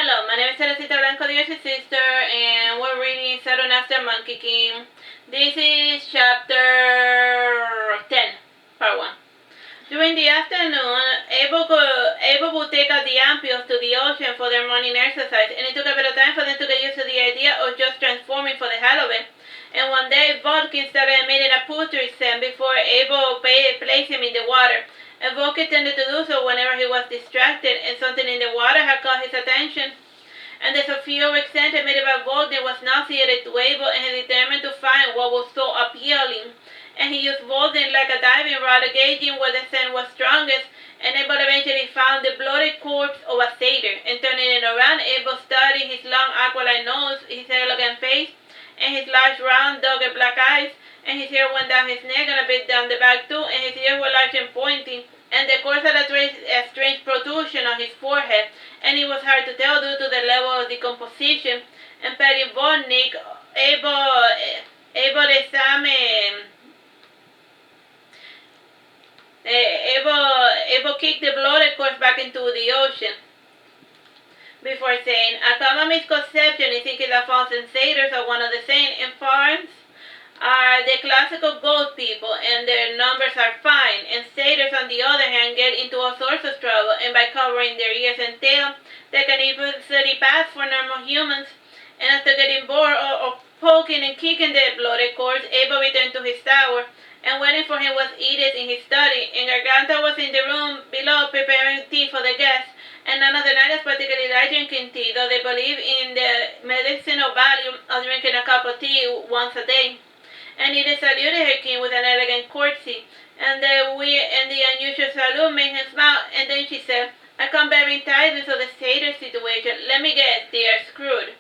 Hello, my name is Teresita Blanco, dear sister, and we're reading SaturnastraMonkey King. This is chapter 10, part 1. During the afternoon, Abel would take out the ampules to the ocean for their morning exercise, and it took a bit of time for them to get used to the idea of just transforming for the hell of it. And one day, Vulcan started emitting a putrid scent before Abel placed him in the water. And Vulcan tended to do so whenever he was distracted and something in the water had caught his attention. And the sulfuric scent emitted by Vulcan was nauseated to Abel, and he determined to find what was so appealing. And he used Vulcan like a diving rod, gauging where the scent was strongest, and Abel eventually found the bloody corpse of a satyr. And turning it around, Abel studied his long aquiline nose, his elegant face, and his large round dogged black eyes, and his hair went down his neck and a bit down the back too, and his ears were large and pointy, and the course had a strange protrusion on his forehead, and it was hard to tell due to the level of decomposition. And Perry Vodnik, Abel kicked the bloody corpse back into the ocean before saying, a common misconception is thinking that fauns and satyrs are one of the same. In fauns are the classical goat people, and their numbers are fine, and satyrs, on the other hand, get into all sorts of trouble, and by covering their ears and tail, they can easily pass for normal humans. And after getting bored of poking and kicking the bloody corpse, Abel returned to his tower, and waiting for him was Edith in his study, and Garganta was in the room below preparing tea for the guests. And none of the knights particularly like drinking tea, though they believe in the medicinal value of drinking a cup of tea once a day. And Edith saluted her king with an elegant courtesy, and the unusual salute made him smile, and then she said, I come bearing tidings of the satyr situation. Let me guess, they are screwed,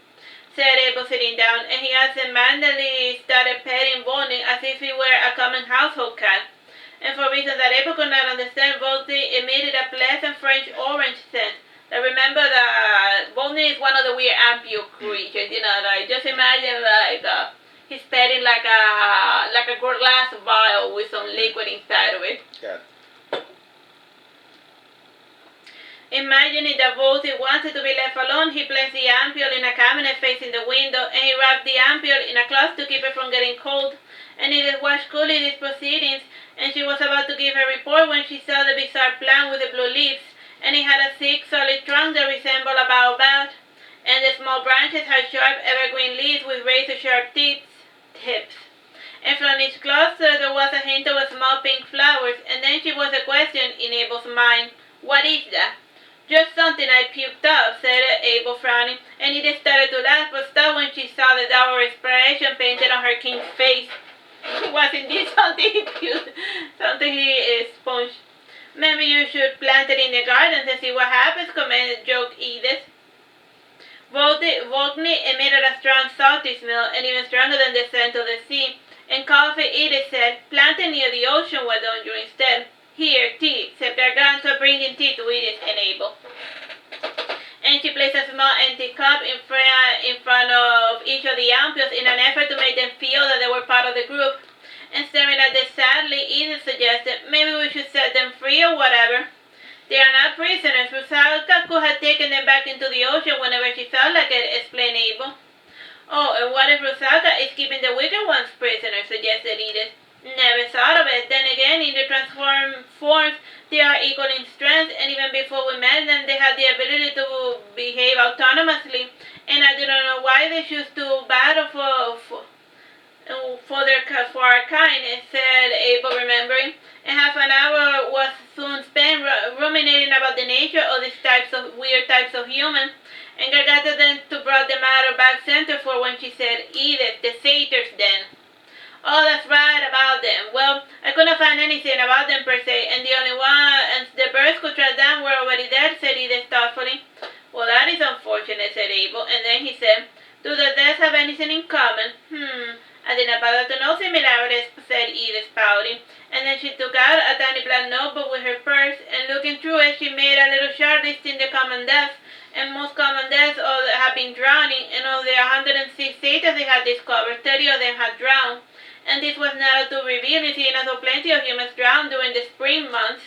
said Abel, sitting down, and he absentmindedly started petting Bonnie as if he were a common household cat. And for reasons that Abel could not understand, Volney emitted a pleasant French orange scent. Now remember that Volney is one of the weird ampule creatures, like just imagine he's petting like a glass vial with some liquid inside of it. Yeah. Imagining that Volney wanted to be left alone, he placed the ampule in a cabinet facing the window, and he wrapped the ampule in a cloth to keep it from getting cold. And Edith watched coolly these proceedings, and she was about to give her report when she saw the bizarre plant with the blue leaves, and it had a thick, solid trunk that resembled a baobab, and the small branches had sharp, evergreen leaves with razor-sharp tips. And from each cluster there was a hint of small pink flowers, and then she was a question in Abel's mind. What is that? Just something I puked up, said Abel, frowning, and Edith started to laugh, but stopped when she saw the dour expression painted on her king's face. Was indeed something he puked, something he sponged. Maybe you should plant it in the garden and see what happens, joked Edith. Volney emitted a strong salty smell, and even stronger than the scent of the sea. And coffee, Edith said, plant it near the ocean, why don't you instead? Here, tea, said Garganta, bringing tea to Edith and Abel. And she placed a small empty cup in front of each of the ampules in an effort to make them feel that they were part of the group. And staring at them sadly, Edith suggested, maybe we should set them free or whatever. They are not prisoners. Rusalka could have taken them back into the ocean whenever she felt like it, explained Abel. Oh, and what if Rusalka is keeping the wicked ones prisoners, suggested Edith. Never thought of it. Then again, in the transformed forms, they are equal in strength, and even before we met them, they had the ability to behave autonomously, and I do not know why they choose to battle for our kind, said Abel, remembering. And half an hour was soon spent ruminating about the nature of these weird types of human, and Garganta then to brought the matter back center for when she said, Edith, the satyrs then. Oh, that's right, about them. Well, I couldn't find anything about them per se, and the only ones the birds could track down were already dead, said Edith thoughtfully. Well, that is unfortunate, said Abel, and then he said, do the deaths have anything in common? I did not bother to know similarities, said Edith, pouting, and then she took out a tiny black notebook with her purse, and looking through it, she made a little chart listing the common deaths, and most common deaths have been drowning, and of the 106 satyrs they had discovered, 30 of them had drowned. And this was not too revealing, seeing as though plenty of humans drowned during the spring months.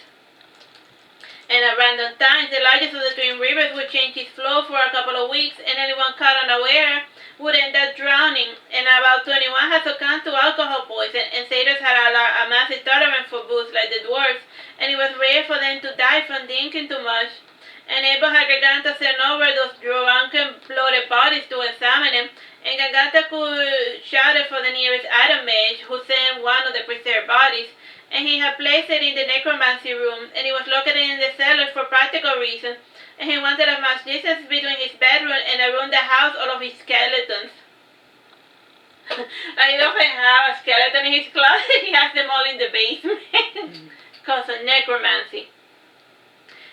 And at random times, the largest of the twin rivers would change its flow for a couple of weeks, and anyone caught unaware would end up drowning. And about 21 had succumbed to alcohol poison, and satyrs had a massive tolerance for booze like the dwarves, and it was rare for them to die from drinking too much. And Abel had Garganta send over those drunken, bloated bodies to examine them, and Garganta could shout for the nearest item mage, who sent one of the preserved bodies, and he had placed it in the necromancy room, and it was located in the cellar for practical reasons, and he wanted as much distance between his bedroom and the room that housed all of his skeletons. Like, he doesn't have a skeleton in his closet, he has them all in the basement, because of necromancy.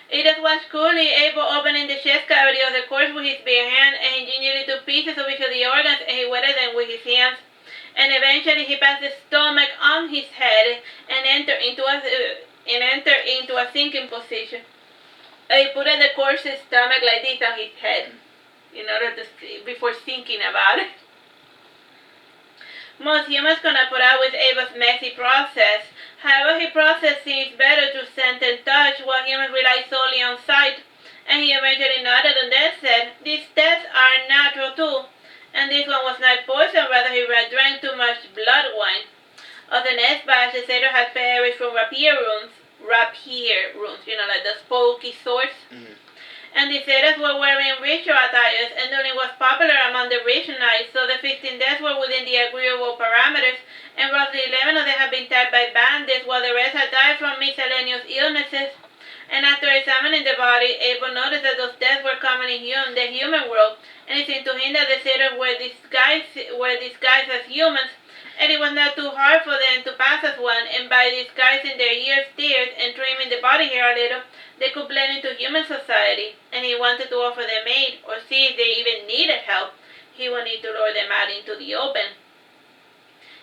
It was coolly Abel opening the chest cavity of the corpse with his bare hand, and he gingerly took pieces of each of the organs, and he wetted them with his hands. And eventually he passed the stomach on his head and entered into a sinking position. He put the corpse's stomach like this on his head, in order to before thinking about it. Most humans cannot put up with Abel's messy process. However, he processed things better through scent and touch, while humans rely solely on sight. And he eventually nodded and then said, "These tests are natural too." And this one was not poison, rather he drank too much blood wine. Of the next batch, the satyr had perished from rapier wounds, like those pokey swords. Mm-hmm. And the satyrs were wearing ritual attires, and dueling was popular among the rich knights, so the 15 deaths were within the agreeable parameters, and roughly 11 of them had been died by bandits, while the rest had died from miscellaneous illnesses. And after examining the body, Abel noticed that those deaths were common in the human world, and it seemed to him that the satyrs were disguised as humans, and it was not too hard for them to pass as one, and by disguising their ears, tears, and trimming the body hair a little, they could blend into human society. And he wanted to offer them aid, or see if they even needed help. He would need to lure them out into the open.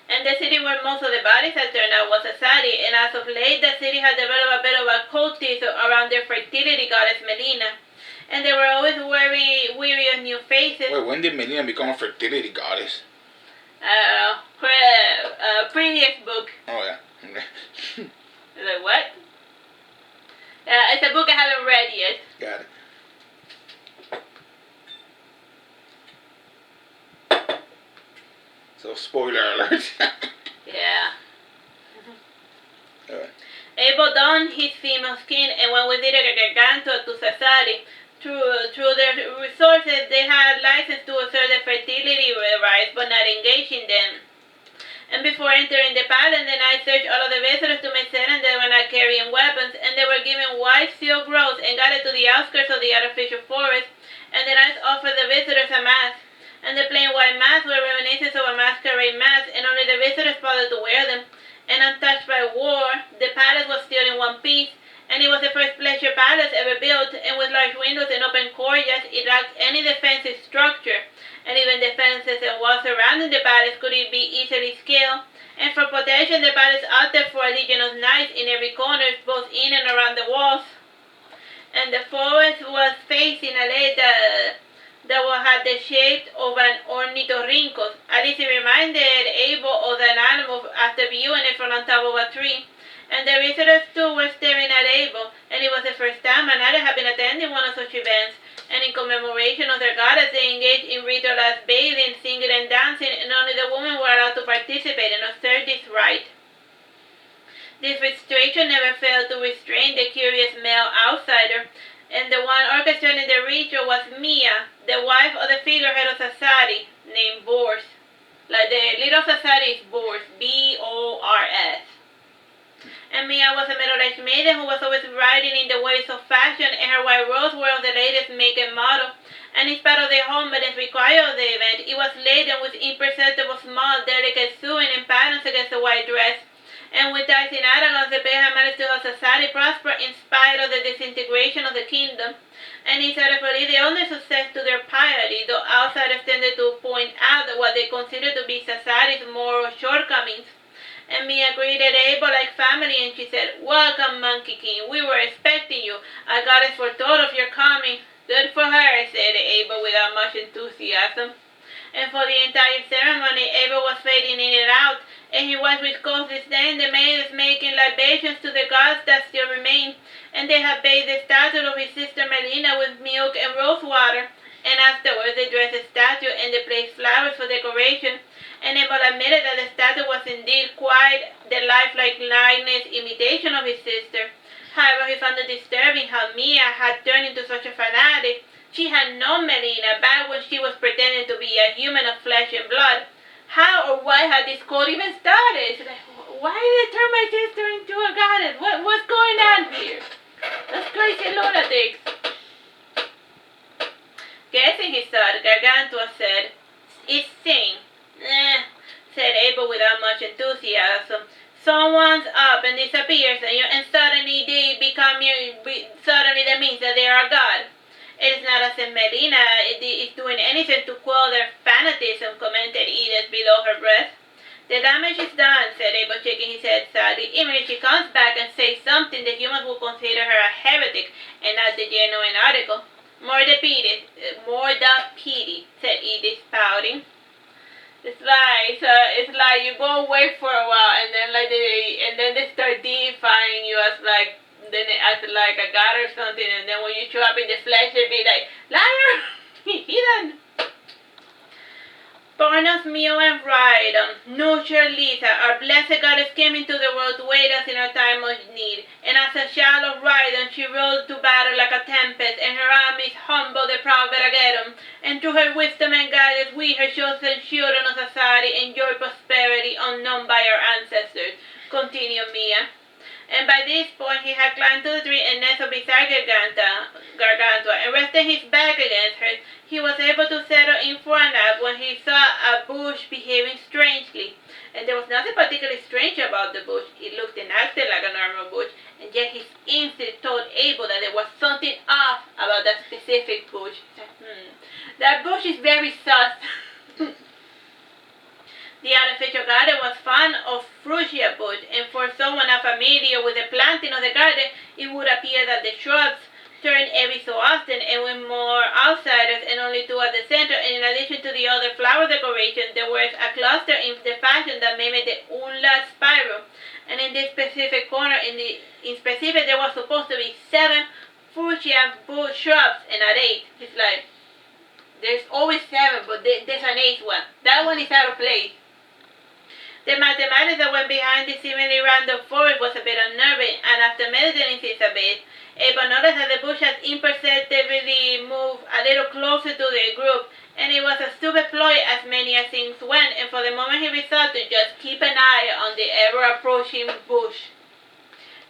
And the city where most of the bodies had turned out was Artsy, and as of late the city had developed a bit of a cultism around their fertility goddess Melina. And they were always weary of new faces. Wait, when did Melina become a fertility goddess? Previous book. Oh, yeah. Like, what? It's a book I haven't read yet. Got it. So, spoiler alert. Yeah. Alright. Abel donned his female skin and went with it a Gargantua to Artsy. Through their resources, they had license to assert their fertility rights, but not engage in them. And before entering the palace, the knights searched all of the visitors to make certain they were not carrying weapons, and they were given white silk robes and guided to the outskirts of the artificial forest, and the knights offered the visitors a mask. And the plain white masks were reminiscent of a masquerade mask, and only the visitors bothered to wear them. And untouched by war, the palace was still in one piece, and it was the first pleasure palace ever built, and with large windows and open courtyards, it lacked any defensive structure, and even the fences and walls surrounding the palace could be easily scaled. And for protection, the palace opted for a legion of knights in every corner, both in and around the walls. And the forest was facing a lake that had the shape of an ornithorhynchus. At least it reminded Abel of an animal after viewing it from on top of a tree. And the visitors too were staring at Abel, and it was the first time another had been attending one of such events. And in commemoration of their goddess, they engaged in ritualized bathing, singing, and dancing, and only the women were allowed to participate and observe this rite. This restriction never failed to restrain the curious male outsider, and the one orchestrating the ritual was Mia, the wife of the figurehead of Artsy, named Bors. Like the little Artsy is Bors, B-O-R-S. And Mia was a middle-aged maiden who was always riding in the waves of fashion, and her white robes were of the latest make and model. And in spite of the humbleness required of the event, it was laden with imperceptible small, delicate sewing and patterns against the white dress. And with ties in Aragons, the pair had managed to help society prosper in spite of the disintegration of the kingdom. And it's certainly the only success to their piety, though outsiders tended to point out what they considered to be society's moral shortcomings. And Mia greeted Abel like family, and she said, "Welcome, Monkey King. We were expecting you. Our goddess foretold of your coming." "Good for her," said Abel without much enthusiasm. And for the entire ceremony, Abel was fading in and out, and he watched with cold disdain the maidens making libations to the gods that still remained. And they had bathed the statue of his sister Melina with milk and rose water. And afterwards they dressed the statue and they placed flowers for decoration, and Abel admitted that the statue was indeed quite the lifelike likeness imitation of his sister. However, he found it disturbing how Mia had turned into such a fanatic. She had known Melina back when she was pretending to be a human of flesh and blood. How or why had this cult even started? Like, why did they turn my sister into a goddess? What's going on here? Those crazy lunatics. Guessing his thought, Gargantua said, "It's sane." Said Abel without much enthusiasm. Someone's up and disappears, and suddenly they become suddenly that means that they are God. It is not as if Melina is doing anything to quell their fanatism, commented Edith below her breath. The damage is done, said Abel, shaking his head sadly. Even if she comes back and says something, the humans will consider her a heretic and not the genuine article. More the pity, said Edith, pouting. It's like you go away for a while and then they start deifying you as like a god or something, and then when you show up in the flesh they be like, liar, heathen. Bornos Mio and Rhydon, nurture Lisa, our blessed goddess came into the world to aid us in our time of need, and as a child of Rhydon she rose to battle like a tempest, and her armies humbled the proud Verageddon, and through her wisdom and guidance we, her chosen children of society, enjoy prosperity unknown by our ancestors, continued Mia. And by this point he had climbed to the tree and nestled beside Gargantua, and resting his back against her, he was able to settle in for a nap when he saw a bush behaving strangely. And there was nothing particularly strange about the bush. It looked and acted like a normal bush, and yet his instinct told Abel that there was something off about that specific bush. That bush is very sus. The artificial garden was fond of fuchsia bush, and for someone unfamiliar with the planting of the garden, it would appear that the shrubs turned every so often and with more outsiders and only two at the center, and in addition to the other flower decoration, there was a cluster in the fashion that mimicked the umlaut spiral, and in this specific corner, in specific, there was supposed to be 7 fuchsia bush shrubs and not 8. It's like, there's always 7, but there's an 8th one. That one is out of place. The mathematics that went behind this seemingly random forest was a bit unnerving, and after meditating since a bit, Abel noticed that the bush had imperceptibly moved a little closer to the group, and it was a stupid ploy as many as things went, and for the moment he resolved to just keep an eye on the ever-approaching bush.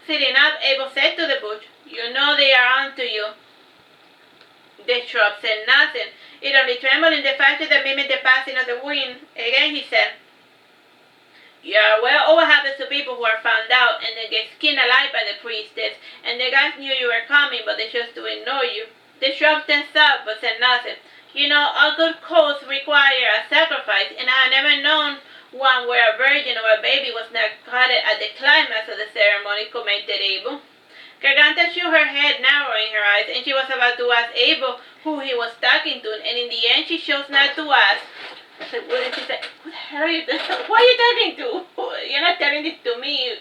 Sitting up, Abel said to the bush, "You know they are onto you." The shrub said nothing. It only trembled in the fashion that mimicked the passing of the wind. Again he said, "You are aware of what happens to people who are found out and they get skinned alive by the priestess, and the guys knew you were coming, but they chose to ignore you." The shrub tensed up but said nothing. "You know, all good cults require a sacrifice, and I have never known one where a virgin or a baby was not caught at the climax of the ceremony," commented Abel. Garganta shook her head, narrowing her eyes, and she was about to ask Abel who he was talking to, and in the end she chose not to ask. I said, what did she say? Who the hell are you? Who are you talking to? You're not telling this to me.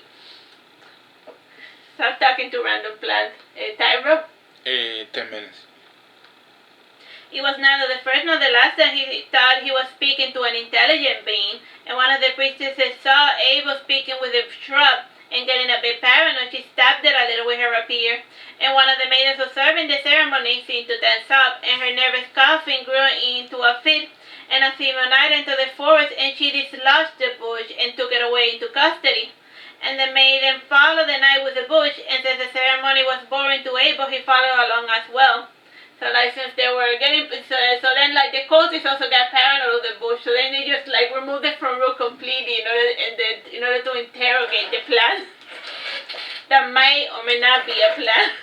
Stop talking to random plants. Tyro? 10 minutes. It was neither the first nor the last time he thought he was speaking to an intelligent being, and one of the priestesses saw Abel speaking with a shrub, and getting a bit paranoid, she stabbed it a little with her rapier, and one of the maidens observing the ceremony seemed to tense up, and her nervous coughing grew into a fit, and a female knight entered the forest, and she dislodged the bush and took it away into custody. And the maiden followed the knight with the bush, and since the ceremony was boring to Abel, he followed along as well. So like since they were getting, so then like the cultists also got paranoid of the bush, so then they just like removed it from root completely in order to interrogate the plant that might or may not be a plant.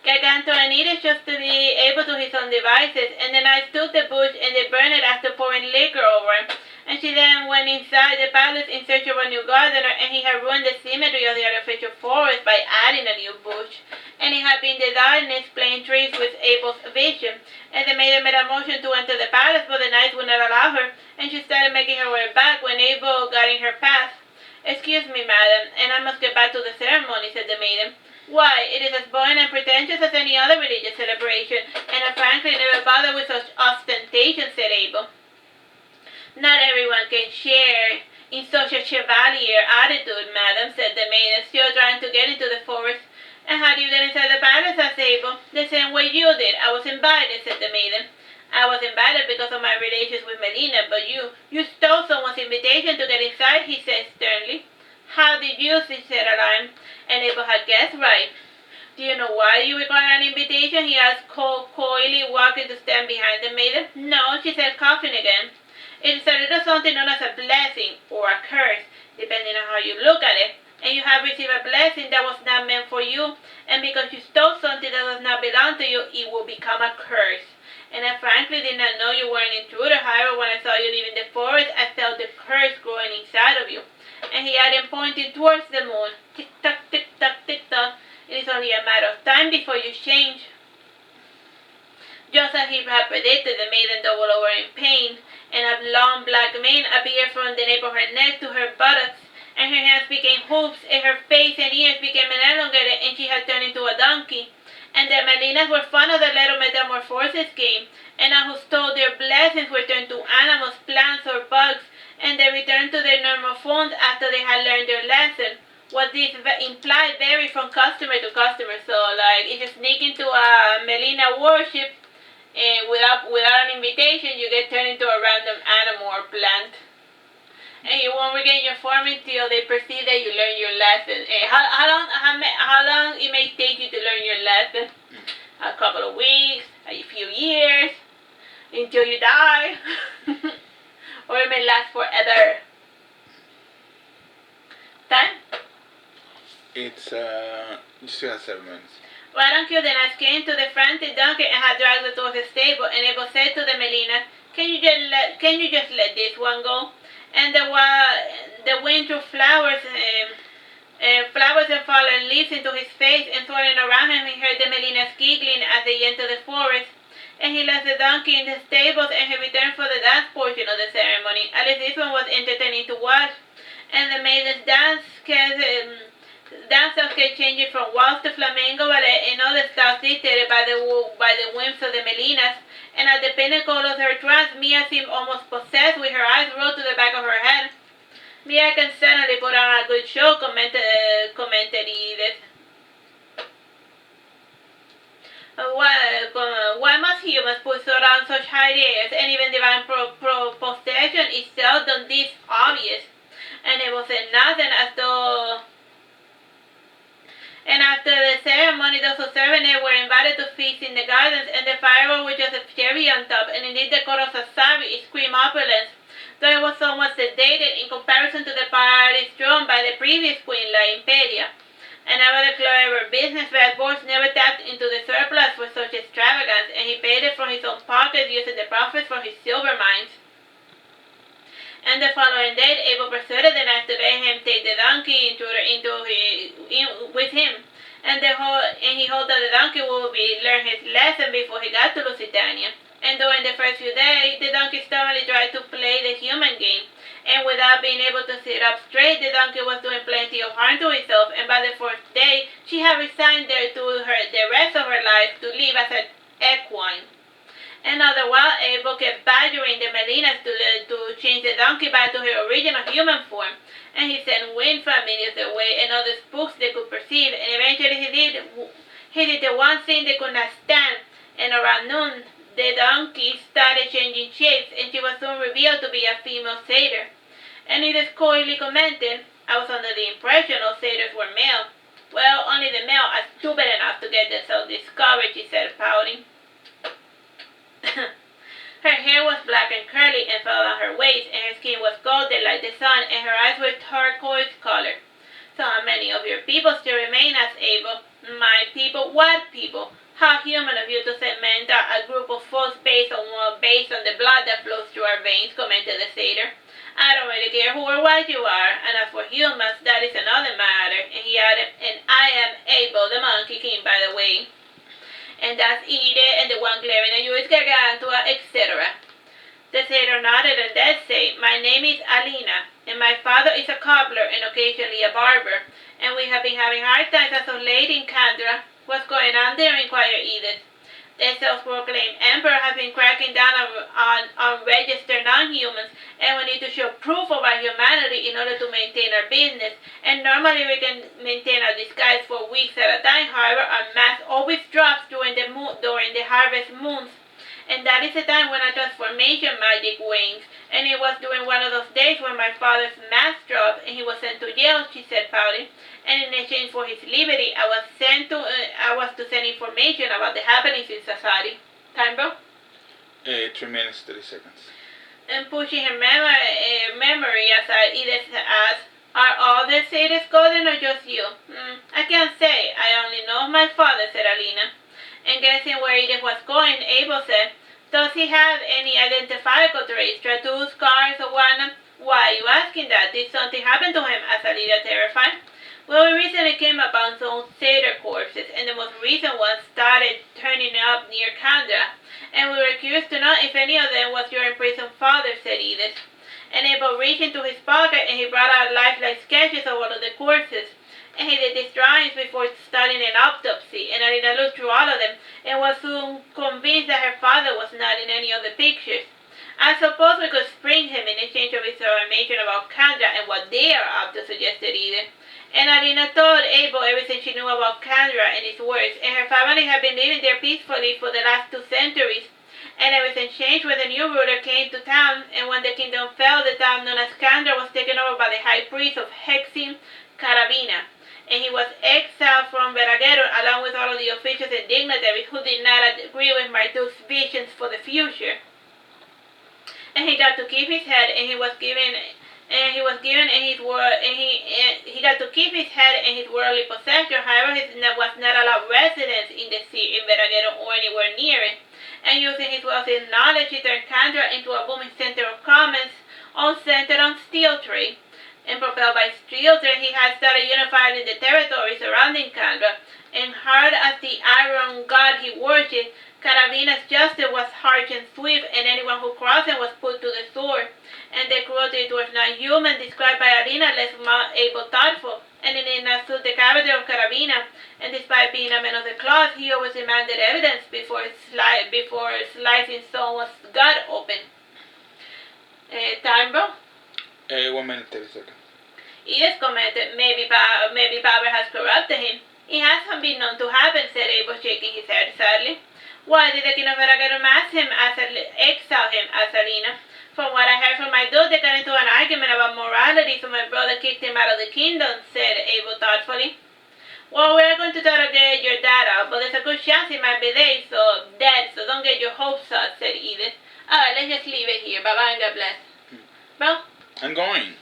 Gargantua and Edith chose to be able to his own devices, and the knight took the bush and they burned it after pouring liquor over it. And she then went inside the palace in search of a new gardener, and he had ruined the symmetry of the artificial forest by adding a new bush. And it had been the darkness playing tricks with Abel's vision, and the maiden made a motion to enter the palace, but the knights would not allow her, and she started making her way back when Abel got in her path. "Excuse me, madam, and I must get back to the ceremony," said the maiden. "Why, it is as boring and pretentious as any other religious celebration, And frankly, never bother with such ostentation, said Abel. Not everyone can share in such a chevalier attitude, madam, said the maiden, still trying to get into the forest. And how do you get inside the palace? asked Abel. The same way you did. I was invited, said the maiden. I was invited because of my relations with Melina, but you stole someone's invitation to get inside, he said sternly. How did you, she said, alarmed, and Abel had guessed right. Do you know why you require an invitation? He asked, coyly, walking to stand behind the maiden. No, she said, coughing again. It is a little something known as a blessing or a curse, depending on how you look at it. And you have received a blessing that was not meant for you, and because you stole something that does not belong to you, it will become a curse. And I frankly did not know you were an intruder. However, when I saw you leaving the forest, I felt the curse growing inside of you. And he added, pointing towards the moon. Tick-tock, tick-tock, tick-tock. It is only a matter of time before you change. Just as he had predicted, the maiden doubled over in pain, and a long black mane appeared from the nape of her neck to her buttocks, and her hands became hoops, and her face and ears became elongated, and she had turned into a donkey. And the Melinas were fond of the little metamorphosis game, and who stole their blessings were turned to animals, plants, or bugs, and they returned to their normal forms after they had learned their lesson. What this implied varied from customer to customer. So, like, if you sneak into a Melina worship without an invitation, you get turned into a random animal or plant. And you won't regain your form until they perceive that you learn your lesson. How long it may take you to learn your lesson? A couple of weeks, a few years, until you die, or it may last forever. Time? It's you still have 7 minutes. Right on cue, the knights came to the frantic donkey and had dragged it towards the stable. And Abel said to the Melina, "Can you just let this one go?" And the wind threw flowers and fallen leaves into his face, and swirling around him, he heard the Melinas giggling as they entered the forest. And he left the donkey in the stables, and he returned for the dance portion of the ceremony. At least this one was entertaining to watch. And the maidens danced kept changing from waltz to flamenco ballet and other styles dictated by the whims of the Melinas. And at the pinnacle of her trance, Mia seemed almost possessed, with her eyes rolled to the back of her head. Mia can certainly put on a good show, commented Edith. Why must humans put on such high airs, and even divine possession is seldom this obvious? And it was nothing as though... And after the ceremony, those who served it were invited to feast in the gardens, and the firework was just a cherry on top, and indeed the chorus of Savi screamed opulence, though it was somewhat sedated in comparison to the parties thrown by the previous queen, La Imperia. And another clever businessman, Boris never tapped into the surplus for such extravagance, and he paid it from his own pocket using the profits from his silver mines. And the following day, Abel persuaded the knight to let him take the donkey with him, and he hoped that the donkey would learn his lesson before he got to Lusitania. And during the first few days, the donkey stubbornly tried to play the human game, and without being able to sit up straight, the donkey was doing plenty of harm to itself, and by the fourth day, she had resigned the rest of her life to live as an equine. And all the while, Abel kept badgering the Melinas to change the donkey back to her original human form, and he sent wind familiars away and other spooks they could perceive, and eventually he did the one thing they could not stand, and around noon, the donkey started changing shapes, and she was soon revealed to be a female satyr. And Edith coyly commented, "I was under the impression all satyrs were male." "Well, only the male are stupid enough to get themselves discovered," she said, pouting. Her hair was black and curly and fell on her waist, and her skin was golden like the sun, and her eyes were turquoise color. "So how many of your people still remain?" asked Abel. "My people? What people? How human of you to segment a group of folks based on the blood that flows through our veins," commented the satyr. "I don't really care who or what you are, and as for humans, that is another matter." And he added, "And I am Abel, the Monkey King, by the way. And that's Edith, and the one glaring at you is Gargantua, etc." The satyr nodded and then said, "My name is Alina, and my father is a cobbler and occasionally a barber, and we have been having hard times as of late in Candra." "What's going on there?" inquired Edith. The self-proclaimed emperor has been cracking down on registered non-humans, and we need to show proof of our humanity in order to maintain our business. And normally we can maintain our disguise for weeks at a time. However, our mask always drops during the harvest moons. And that is the time when our transformation magic wanes. And it was during one of those days when my father's mask dropped and he was sent to jail, she said, pouting. And in exchange for his liberty, I was to send information about the happenings in society. Time, bro? 3 minutes, 30 seconds. And pushing her memory aside, Edith asked, "Are all the cities golden or just you?" "I can't say. I only know my father," said Alina. And guessing where Edith was going, Abel said, "Does he have any identifiable traits, tattoos, scars, or whatnot?" "Why are you asking that? Did something happen to him?" asked Alina, terrified. "Well, we recently came upon some satyr corpses, and the most recent one started turning up near Kandra, and we were curious to know if any of them was your imprisoned father," said Edith. And Abel reached into his pocket and he brought out lifelike sketches of one of the corpses. And he did these drawings before starting an autopsy, and Alina looked through all of them and was soon convinced that her father was not in any of the pictures. "I suppose we could spring him in exchange of his information about Kandra and what they are up to," suggested Edith. And Alina told Abel everything she knew about Kandra and its works, and her family had been living there peacefully for the last 2 centuries. And everything changed when the new ruler came to town, and when the kingdom fell, the town known as Kandra was taken over by the high priest of Hexim, Karavina. And he was exiled from Veragero along with all of the officials and dignitaries who did not agree with Marduke's visions for the future. And he got to keep his head, and he got to keep his head and his worldly possession. However, he was not allowed residence in the city, in Veragero, or anywhere near it. And using his wealth and knowledge, he turned Kandra into a booming center of commerce, all centered on steel trade. And propelled by steel trade, he had started unifying the territory surrounding Kandra. And hard as the iron god he worshipped, Karavina's justice was harsh and swift, and anyone who crossed him was put to the sword. And the cruelty towards non-human, described by Alina, left Abel thoughtful. And it did not suit the character of Karavina, and despite being a man of the cloth, he always demanded evidence before slicing someone's gut open. Time, bro? 1 minute, 30 seconds. Edith commented, maybe Barbara has corrupted him. "It hasn't been known to happen," said Abel, shaking his head sadly. "Why did the king of Veragero exile him?" asked Alina. "From what I heard from my dude, they got into an argument about morality, so my brother kicked him out of the kingdom," said Abel thoughtfully. "Well, we're going to try to get your dad out, but there's a good chance he might be dead, so don't get your hopes up," said Edith. "Alright, let's just leave it here. Bye-bye and God bless." Bro? I'm going.